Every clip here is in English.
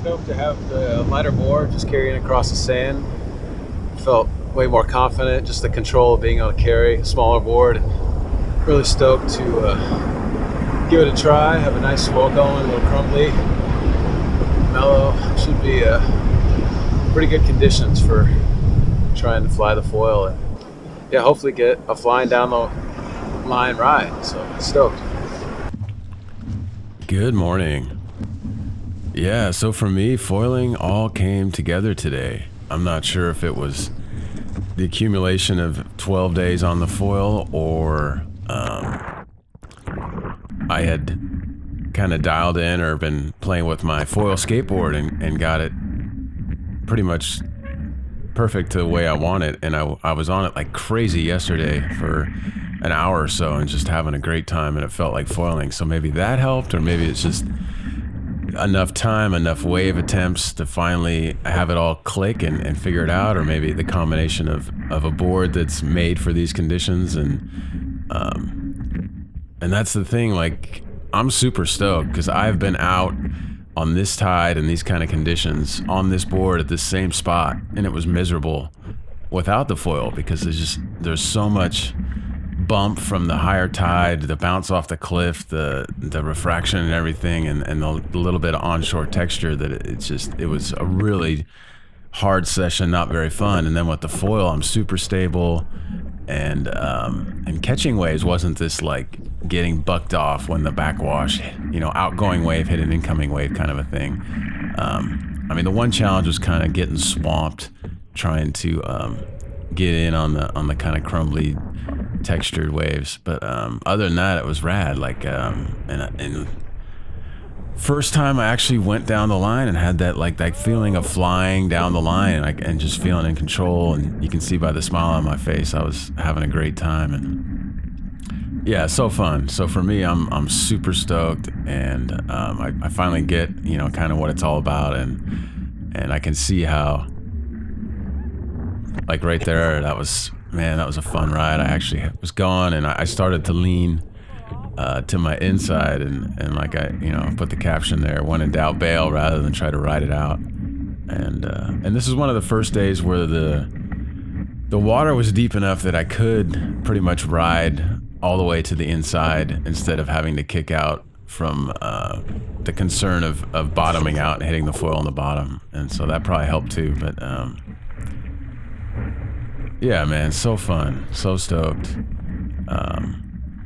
stoked to have the lighter board just carrying across the sand. Felt way more confident, just the control of being able to carry a smaller board. Really stoked to give it a try, have a nice swell going, a little crumbly, mellow. Should be pretty good conditions for trying to fly the foil and yeah, hopefully get a flying down the line ride. So stoked. Good morning. Yeah, so for me, foiling all came together today. I'm not sure if it was the accumulation of 12 days on the foil or I had kind of dialed in or been playing with my foil skateboard and got it pretty much perfect to the way I want it. And I was on it like crazy yesterday for an hour or so and just having a great time, and it felt like foiling. So maybe that helped, or maybe it's just enough time, enough wave attempts to finally have it all click and figure it out, or maybe the combination of a board that's made for these conditions. And that's the thing, like, I'm super stoked because I've been out on this tide and these kind of conditions on this board at this same spot, and it was miserable without the foil because there's so much bump from the higher tide, the bounce off the cliff, the refraction and everything, and the little bit of onshore texture that it was a really hard session, not very fun. And then with the foil, I'm super stable, and catching waves wasn't this like getting bucked off when the backwash, outgoing wave hit an incoming wave kind of a thing. I mean, the one challenge was kind of getting swamped, trying to get in on the kind of crumbly textured waves, but other than that, it was rad. Like and first time I actually went down the line and had that feeling of flying down the line and just feeling in control, and you can see by the smile on my face I was having a great time. And yeah, so fun. So for me, I'm super stoked, and I finally get kind of what it's all about, and I can see how, like right there, that was a fun ride. I actually was going, and I started to lean to my inside, and like I put the caption there, when in doubt bail, rather than try to ride it out. And this is one of the first days where the water was deep enough that I could pretty much ride all the way to the inside instead of having to kick out from the concern of bottoming out and hitting the foil on the bottom. And so that probably helped too. But yeah, man, so fun, so stoked.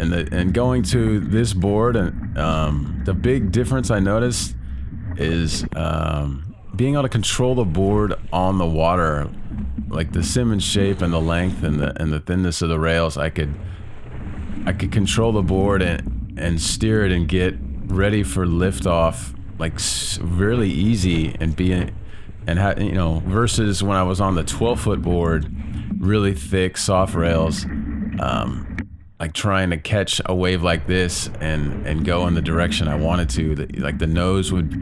And going to this board, and the big difference I noticed is being able to control the board on the water, like the Simmons shape and the length and the thinness of the rails. I could control the board and steer it and get ready for liftoff like really easy, and versus when I was on the 12-foot board, really thick soft rails, like trying to catch a wave like this and go in the direction I wanted to. Like the nose would,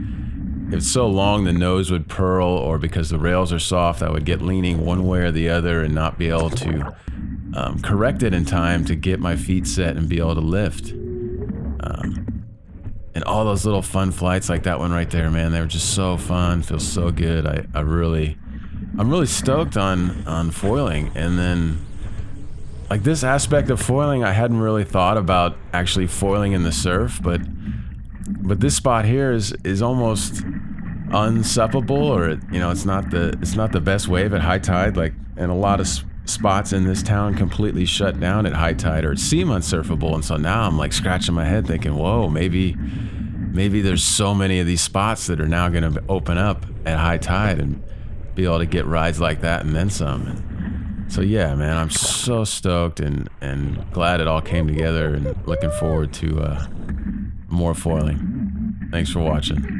if it's so long, the nose would purl, or because the rails are soft, I would get leaning one way or the other and not be able to correct it in time to get my feet set and be able to lift. And all those little fun flights like that one right there, man, they were just so fun. Feels so good. I'm really stoked on foiling. And then like this aspect of foiling, I hadn't really thought about actually foiling in the surf, but this spot here is almost unsuppable, or it's not the best wave at high tide. Like, and a lot of spots in this town completely shut down at high tide or seem unsurfable. And so now I'm like scratching my head thinking, whoa, maybe there's so many of these spots that are now going to open up at high tide and be able to get rides like that and then some. And so yeah, man, I'm so stoked and glad it all came together, and looking forward to more foiling. Thanks for watching.